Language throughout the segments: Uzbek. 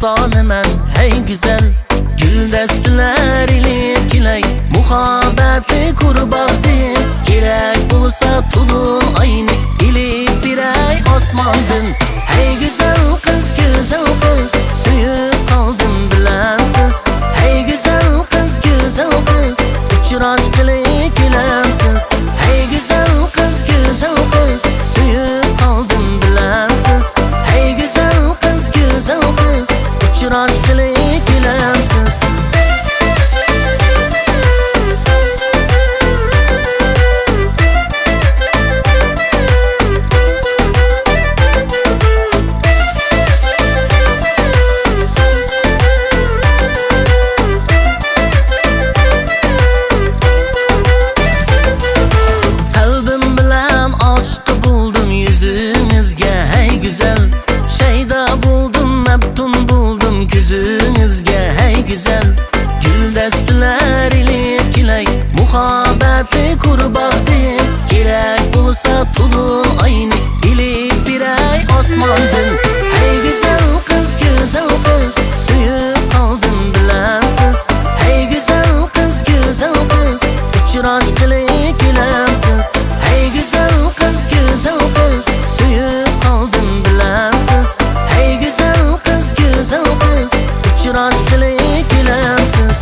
qoniman hey güzel. Güldestiler ile kilay muhabbeti kurbaqdi. Kerak bo'lsa tulun ayni ilib biray osmondin. Hey güzel kız suyib qoldim bilamsiz. Hey güzel kız uchrash qilib kelamsiz. Hey güzel kız suyib qoldim bilamsiz. Hey güzel kız uchrash qilib kelamsiz. Güzel şeyda buldum, mebtun buldum gözünüzge hey güzel. Güldestiler ile kilay muhabbeti kurbaqdi. Kerak bo'lsa tulun ayni ilib biray osmondin. Hey güzel kız suyib qoldim bilamsiz. Hey güzel kız uchrash qilib kelamsiz. Hey güzel kız suyib qoldim bilamsiz. Hey güzel kız uchrash qilib kelamsiz.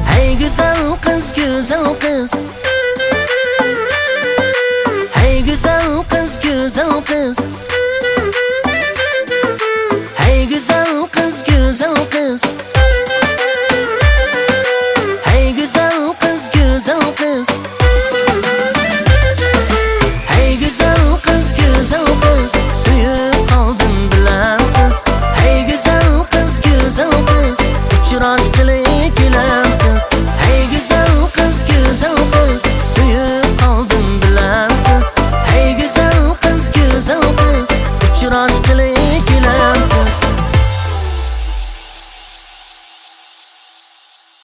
Hey güzel kız hey güzel kız hey güzel kız hey güzel kız hey güzel kız suyib qoldim bilamsiz. Hey güzel kız uchrash qilib